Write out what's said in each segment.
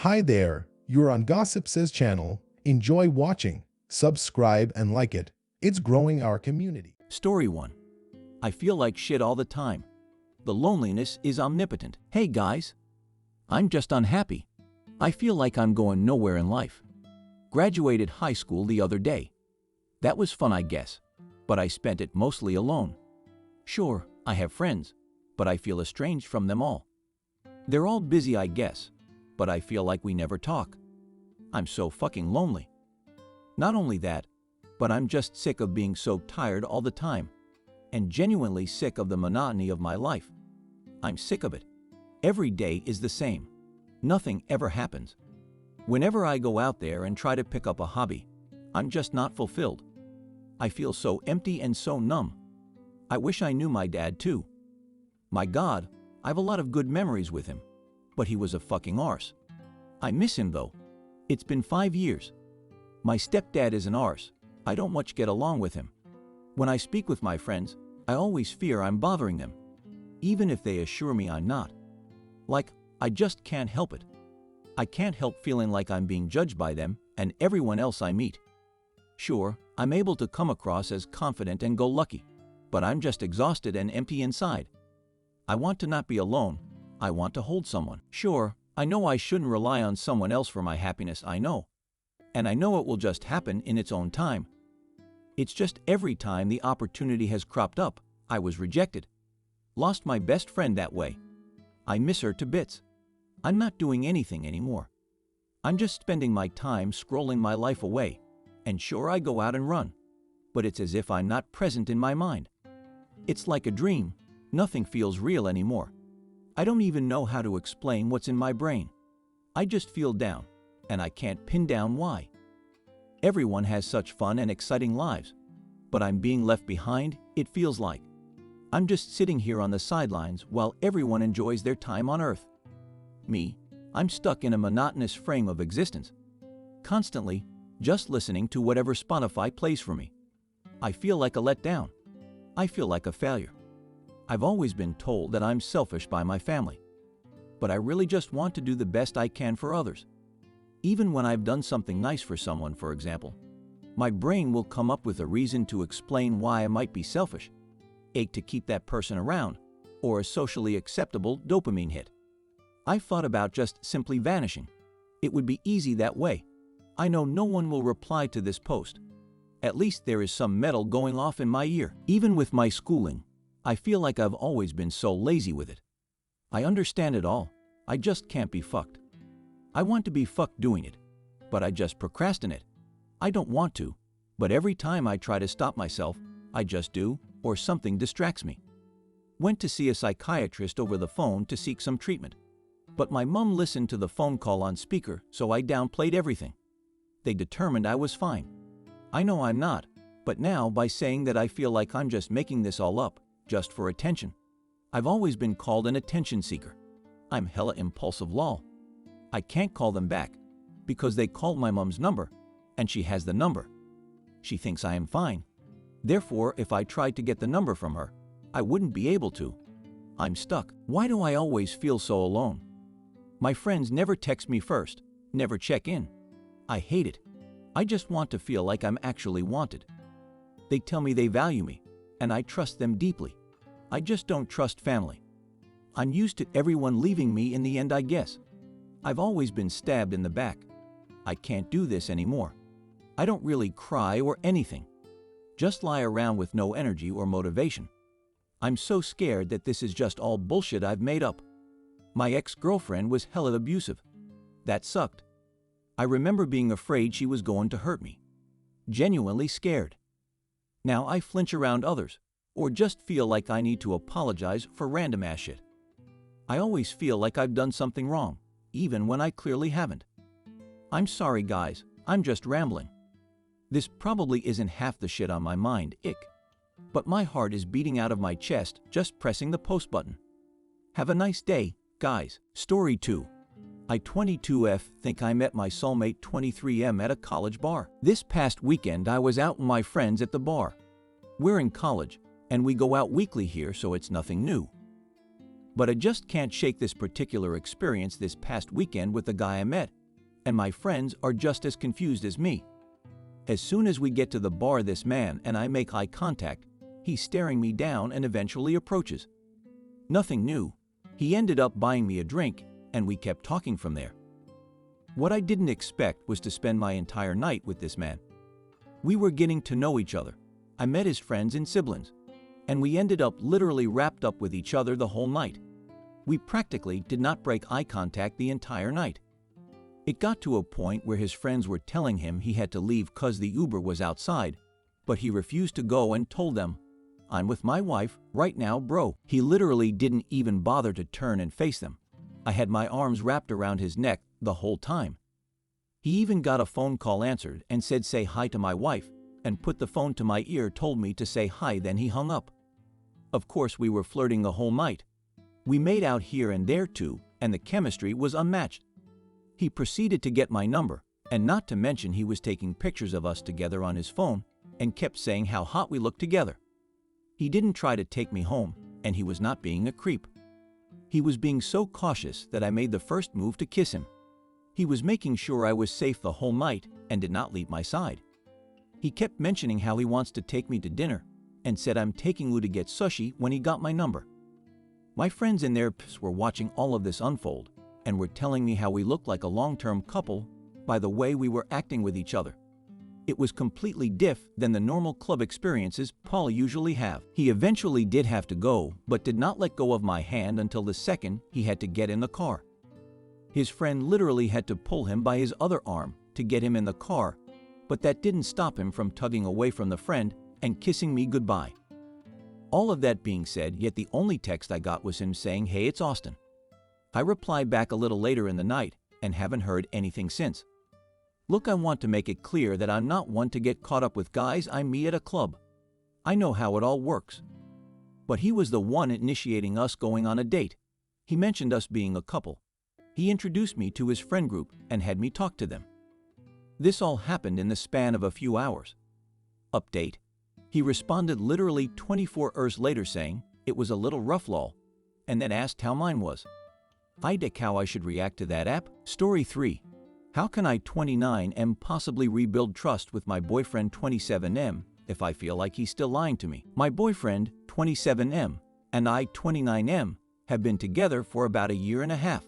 Hi there, you're on Gossip Says channel. Enjoy watching, subscribe and like it. It's growing our community. Story 1. I feel like shit all the time. The loneliness is omnipotent. Hey guys, I'm just unhappy. I feel like I'm going nowhere in life. Graduated high school the other day. That was fun, I guess, but I spent it mostly alone. Sure, I have friends, but I feel estranged from them all. They're all busy, I guess, but I feel like we never talk. I'm so fucking lonely. Not only that, but I'm just sick of being so tired all the time, and genuinely sick of the monotony of my life. I'm sick of it. Every day is the same. Nothing ever happens. Whenever I go out there and try to pick up a hobby, I'm just not fulfilled. I feel so empty and so numb. I wish I knew my dad too. My God, I have a lot of good memories with him, but he was a fucking arse. I miss him though. It's been 5 years. My stepdad is an arse. I don't much get along with him. When I speak with my friends, I always fear I'm bothering them, even if they assure me I'm not. Like, I just can't help it. I can't help feeling like I'm being judged by them and everyone else I meet. Sure, I'm able to come across as confident and go-lucky, but I'm just exhausted and empty inside. I want to not be alone. I want to hold someone. Sure, I know I shouldn't rely on someone else for my happiness, I know. And I know it will just happen in its own time. It's just every time the opportunity has cropped up, I was rejected. Lost my best friend that way. I miss her to bits. I'm not doing anything anymore. I'm just spending my time scrolling my life away. And sure, I go out and run, but it's as if I'm not present in my mind. It's like a dream. Nothing feels real anymore. I don't even know how to explain what's in my brain. I just feel down, and I can't pin down why. Everyone has such fun and exciting lives, but I'm being left behind, it feels like. I'm just sitting here on the sidelines while everyone enjoys their time on Earth. Me, I'm stuck in a monotonous frame of existence, constantly just listening to whatever Spotify plays for me. I feel like a letdown. I feel like a failure. I've always been told that I'm selfish by my family, but I really just want to do the best I can for others. Even when I've done something nice for someone, for example, my brain will come up with a reason to explain why I might be selfish, ache to keep that person around, or a socially acceptable dopamine hit. I've thought about just simply vanishing. It would be easy that way. I know no one will reply to this post. At least there is some metal going off in my ear. Even with my schooling, I feel like I've always been so lazy with it. I understand it all. I just can't be fucked. I want to be fucked doing it, but I just procrastinate. I don't want to, but every time I try to stop myself, I just do, or something distracts me. Went to see a psychiatrist over the phone to seek some treatment, but my mom listened to the phone call on speaker, so I downplayed everything. They determined I was fine. I know I'm not, but now by saying that I feel like I'm just making this all up, just for attention. I've always been called an attention seeker. I'm hella impulsive lol. I can't call them back, because they called my mom's number, and she has the number. She thinks I am fine. Therefore, if I tried to get the number from her, I wouldn't be able to. I'm stuck. Why do I always feel so alone? My friends never text me first, never check in. I hate it. I just want to feel like I'm actually wanted. They tell me they value me, and I trust them deeply. I just don't trust family. I'm used to everyone leaving me in the end, I guess. I've always been stabbed in the back. I can't do this anymore. I don't really cry or anything. Just lie around with no energy or motivation. I'm so scared that this is just all bullshit I've made up. My ex-girlfriend was hella abusive. That sucked. I remember being afraid she was going to hurt me. Genuinely scared. Now I flinch around others, or just feel like I need to apologize for random ass shit. I always feel like I've done something wrong, even when I clearly haven't. I'm sorry guys, I'm just rambling. This probably isn't half the shit on my mind, ick. But my heart is beating out of my chest just pressing the post button. Have a nice day, guys. Story 2. I 22F think I met my soulmate 23M at a college bar. This past weekend I was out with my friends at the bar. We're in college, and we go out weekly here, so it's nothing new. But I just can't shake this particular experience this past weekend with the guy I met, and my friends are just as confused as me. As soon as we get to the bar, this man and I make eye contact. He's staring me down and eventually approaches. Nothing new. He ended up buying me a drink, and we kept talking from there. What I didn't expect was to spend my entire night with this man. We were getting to know each other. I met his friends and siblings, and we ended up literally wrapped up with each other the whole night. We practically did not break eye contact the entire night. It got to a point where his friends were telling him he had to leave cause the Uber was outside, but he refused to go and told them, "I'm with my wife right now, bro." He literally didn't even bother to turn and face them. I had my arms wrapped around his neck the whole time. He even got a phone call answered and said say hi to my wife, and put the phone to my ear, told me to say hi, then he hung up. Of course, we were flirting the whole night. We made out here and there too, and the chemistry was unmatched. He proceeded to get my number, and not to mention he was taking pictures of us together on his phone and kept saying how hot we looked together. He didn't try to take me home, and he was not being a creep. He was being so cautious that I made the first move to kiss him. He was making sure I was safe the whole night and did not leave my side. He kept mentioning how he wants to take me to dinner and said I'm taking you to get sushi when he got my number. My friends and their peers were watching all of this unfold and were telling me how we looked like a long-term couple by the way we were acting with each other. It was completely different than the normal club experiences Paul usually have. He eventually did have to go, but did not let go of my hand until the second he had to get in the car. His friend literally had to pull him by his other arm to get him in the car, but that didn't stop him from tugging away from the friend and kissing me goodbye. All of that being said, yet the only text I got was him saying, "Hey, it's Austin." I replied back a little later in the night and haven't heard anything since. Look, I want to make it clear that I'm not one to get caught up with guys I meet at a club. I know how it all works. But he was the one initiating us going on a date. He mentioned us being a couple. He introduced me to his friend group and had me talk to them. This all happened in the span of a few hours. Update. He responded literally 24 hours later saying it was a little rough lol, and then asked how mine was. I think how I should react to that app. Story 3. How can I 29M possibly rebuild trust with my boyfriend 27M if I feel like he's still lying to me? My boyfriend 27M and I 29M have been together for about a year and a half.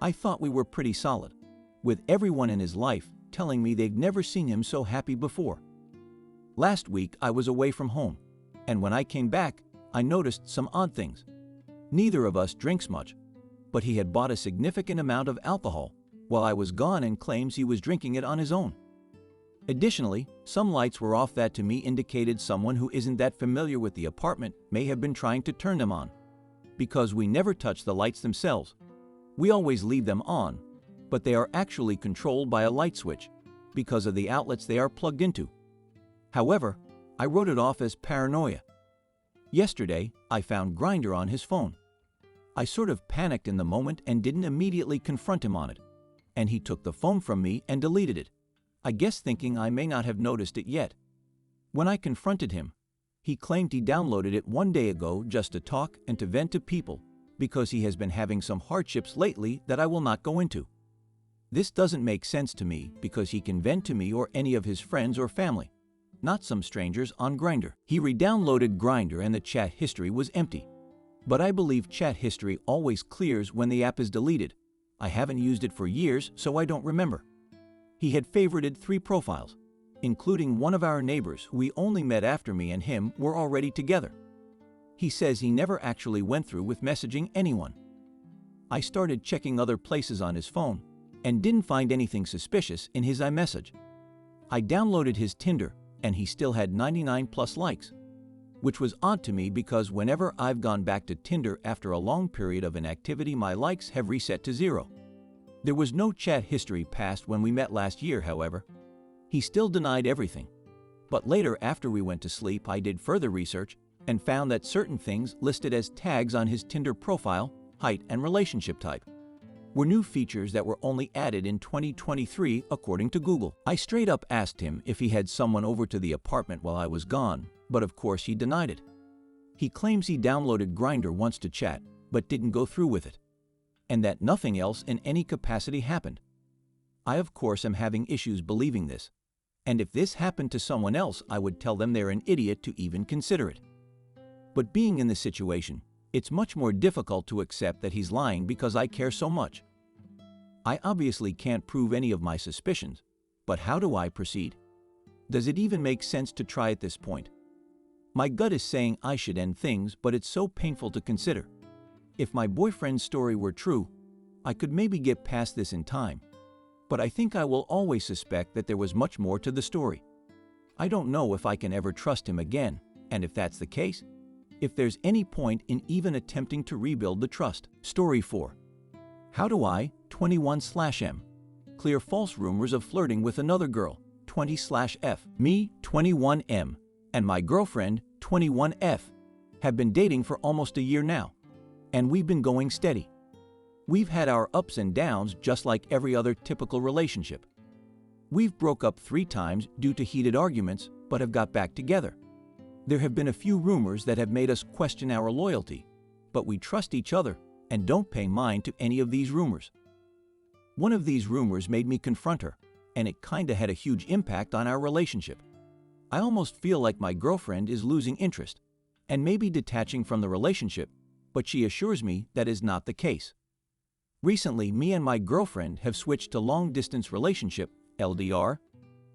I thought we were pretty solid, with everyone in his life telling me they've never seen him so happy before. Last week I was away from home, and when I came back, I noticed some odd things. Neither of us drinks much, but he had bought a significant amount of alcohol while I was gone and claims he was drinking it on his own. Additionally, some lights were off that to me indicated someone who isn't that familiar with the apartment may have been trying to turn them on. Because we never touch the lights themselves. We always leave them on, but they are actually controlled by a light switch because of the outlets they are plugged into. However, I wrote it off as paranoia. Yesterday, I found Grindr on his phone. I sort of panicked in the moment and didn't immediately confront him on it, and he took the phone from me and deleted it, I guess thinking I may not have noticed it yet. When I confronted him, he claimed he downloaded it 1 day ago just to talk and to vent to people because he has been having some hardships lately that I will not go into. This doesn't make sense to me because he can vent to me or any of his friends or family, not some strangers on Grindr. He re-downloaded Grindr and the chat history was empty. But I believe chat history always clears when the app is deleted. I haven't used it for years, so I don't remember. He had favorited 3 profiles, including one of our neighbors who we only met after me and him were already together. He says he never actually went through with messaging anyone. I started checking other places on his phone and didn't find anything suspicious in his iMessage. I downloaded his Tinder and he still had 99 plus likes, which was odd to me because whenever I've gone back to Tinder after a long period of inactivity, my likes have reset to 0. There was no chat history past when we met last year, however. He still denied everything. But later, after we went to sleep, I did further research and found that certain things listed as tags on his Tinder profile, height, and relationship type, were new features that were only added in 2023 according to Google. I straight up asked him if he had someone over to the apartment while I was gone, but of course he denied it. He claims he downloaded Grindr once to chat, but didn't go through with it, and that nothing else in any capacity happened. I, of course, am having issues believing this, and if this happened to someone else, I would tell them they're an idiot to even consider it. But being in this situation, it's much more difficult to accept that he's lying because I care so much. I obviously can't prove any of my suspicions, but how do I proceed? Does it even make sense to try at this point? My gut is saying I should end things, but it's so painful to consider. If my boyfriend's story were true, I could maybe get past this in time, but I think I will always suspect that there was much more to the story. I don't know if I can ever trust him again, and if that's the case, if there's any point in even attempting to rebuild the trust. Story 4. How do I, 21/M, clear false rumors of flirting with another girl, 20/F? Me, 21M, and my girlfriend, 21F, have been dating for almost a year now, and we've been going steady. We've had our ups and downs just like every other typical relationship. We've broke up 3 times due to heated arguments, but have got back together. There have been a few rumors that have made us question our loyalty, but we trust each other and don't pay mind to any of these rumors. One of these rumors made me confront her, and it kinda had a huge impact on our relationship. I almost feel like my girlfriend is losing interest and maybe detaching from the relationship, but she assures me that is not the case. Recently, me and my girlfriend have switched to long-distance relationship, LDR,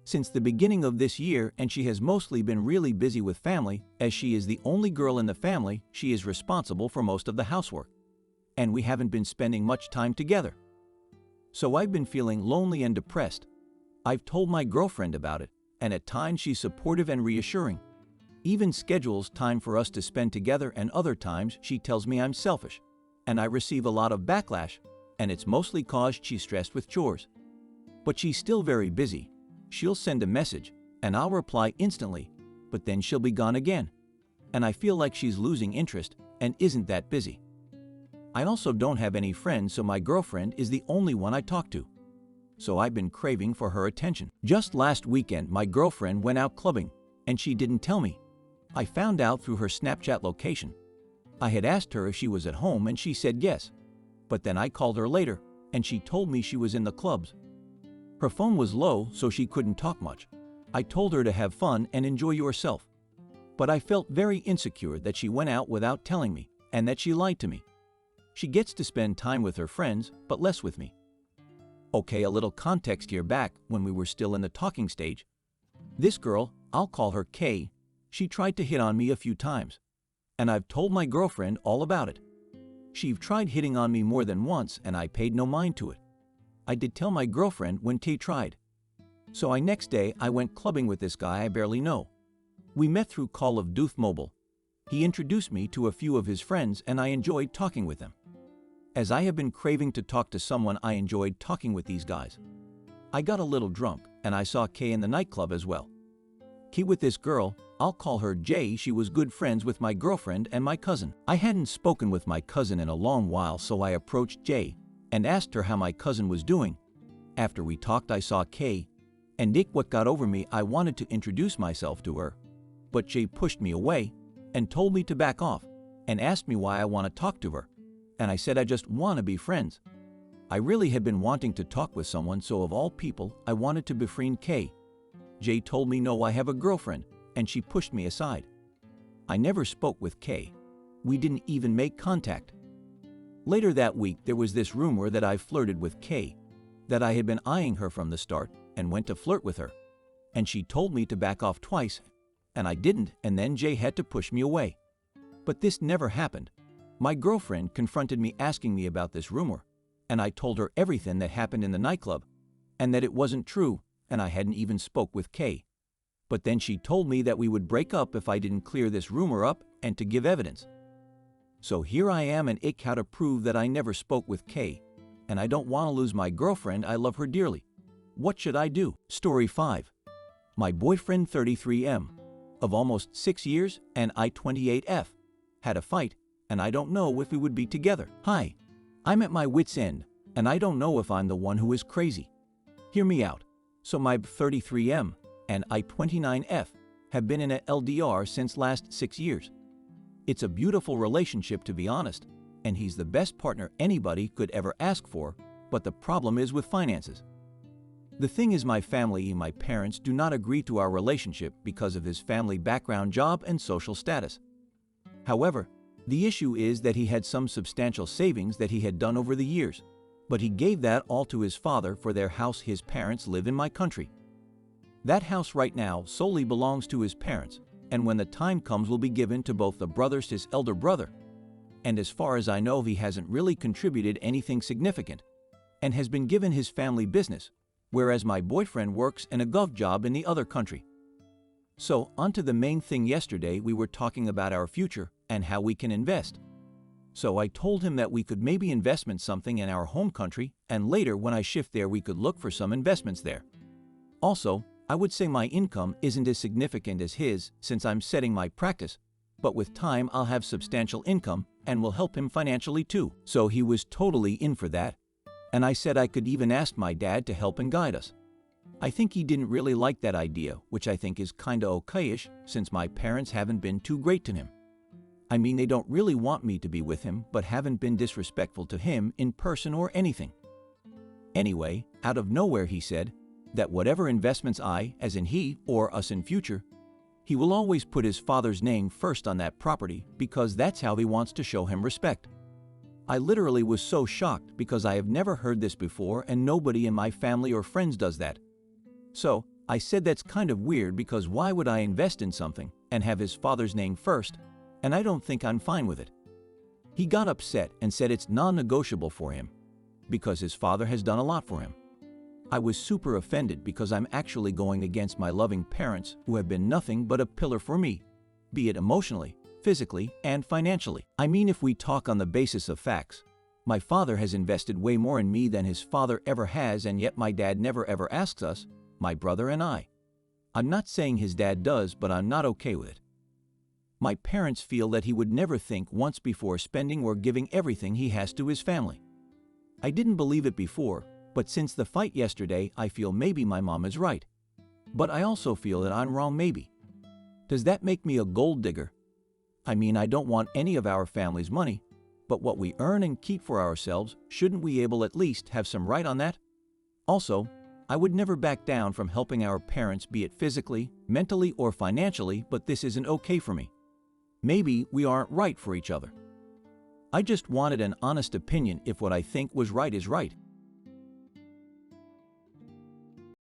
since the beginning of this year, and she has mostly been really busy with family. As she is the only girl in the family, she is responsible for most of the housework, and we haven't been spending much time together. So I've been feeling lonely and depressed. I've told my girlfriend about it, and at times she's supportive and reassuring. Even schedules time for us to spend together, and other times she tells me I'm selfish, and I receive a lot of backlash, and it's mostly caused she's stressed with chores. But she's still very busy. She'll send a message, and I'll reply instantly, but then she'll be gone again, and I feel like she's losing interest and isn't that busy. I also don't have any friends, so my girlfriend is the only one I talk to. So I've been craving for her attention. Just last weekend, my girlfriend went out clubbing, and she didn't tell me. I found out through her Snapchat location. I had asked her if she was at home, and she said yes. But then I called her later, and she told me she was in the clubs. Her phone was low, so she couldn't talk much. I told her to have fun and enjoy yourself. But I felt very insecure that she went out without telling me, and that she lied to me. She gets to spend time with her friends, but less with me. Okay, a little context here. Back when we were still in the talking stage, this girl, I'll call her Kay, she tried to hit on me a few times, and I've told my girlfriend all about it. She tried hitting on me more than once, and I paid no mind to it. I did tell my girlfriend when Kay tried. So next day I went clubbing with this guy I barely know. We met through Call of Duty Mobile. He introduced me to a few of his friends, and I enjoyed talking with them. As I have been craving to talk to someone, I enjoyed talking with these guys. I got a little drunk, and I saw Kay in the nightclub as well. Kay with this girl, I'll call her Jay, she was good friends with my girlfriend and my cousin. I hadn't spoken with my cousin in a long while, so I approached Jay and asked her how my cousin was doing. After we talked, I saw Kay, and what got over me, I wanted to introduce myself to her, but Jay pushed me away and told me to back off and asked me why I want to talk to her, and I said I just want to be friends. I really had been wanting to talk with someone, so of all people, I wanted to befriend Kay. Jay told me no, I have a girlfriend, and she pushed me aside. I never spoke with Kay. We didn't even make contact. Later that week, there was this rumor that I flirted with Kay, that I had been eyeing her from the start and went to flirt with her, and she told me to back off twice, and I didn't, and then Jay had to push me away. But this never happened. My girlfriend confronted me asking me about this rumor, and I told her everything that happened in the nightclub, and that it wasn't true, and I hadn't even spoke with Kay. But then she told me that we would break up if I didn't clear this rumor up and to give evidence. So here I am, and how to prove that I never spoke with Kay, and I don't want to lose my girlfriend. I love her dearly. What should I do? Story 5. My boyfriend 33M, of almost 6 years, and I 28F, had a fight, and I don't know if we would be together. Hi, I'm at my wit's end, and I don't know if I'm the one who is crazy. Hear me out. So my 33M and I 29F have been in a LDR since last 6 years. It's a beautiful relationship, to be honest, and he's the best partner anybody could ever ask for, but the problem is with finances. The thing is, my family and my parents do not agree to our relationship because of his family background, job, and social status. However, the issue is that he had some substantial savings that he had done over the years, but he gave that all to his father for their house. His parents live in my country. That house right now solely belongs to his parents, and when the time comes will be given to both the brothers, his elder brother. And as far as I know, he hasn't really contributed anything significant and has been given his family business, whereas my boyfriend works in a gov job in the other country. So, on to the main thing. Yesterday we were talking about our future and how we can invest. So I told him that we could maybe investment something in our home country, and later when I shift there we could look for some investments there. Also, I would say my income isn't as significant as his since I'm setting my practice, but with time I'll have substantial income and will help him financially too. So he was totally in for that, and I said I could even ask my dad to help and guide us. I think he didn't really like that idea, which I think is kinda okayish since my parents haven't been too great to him. I mean, they don't really want me to be with him, but haven't been disrespectful to him in person or anything. Anyway, out of nowhere he said that whatever investments I, as in he or us in future, he will always put his father's name first on that property because that's how he wants to show him respect. I literally was so shocked because I have never heard this before and nobody in my family or friends does that. So, I said that's kind of weird because why would I invest in something and have his father's name first, and I don't think I'm fine with it. He got upset and said it's non-negotiable for him because his father has done a lot for him. I was super offended because I'm actually going against my loving parents who have been nothing but a pillar for me, be it emotionally, physically, and financially. I mean, if we talk on the basis of facts, my father has invested way more in me than his father ever has, and yet my dad never ever asks us, my brother and I. I'm not saying his dad does, but I'm not okay with it. My parents feel that he would never think once before spending or giving everything he has to his family. I didn't believe it before, but since the fight yesterday, I feel maybe my mom is right. But I also feel that I'm wrong maybe. Does that make me a gold digger? I mean, I don't want any of our family's money, but what we earn and keep for ourselves, shouldn't we able at least have some right on that? Also, I would never back down from helping our parents, be it physically, mentally, or financially, but this isn't okay for me. Maybe we aren't right for each other. I just wanted an honest opinion if what I think was right is right.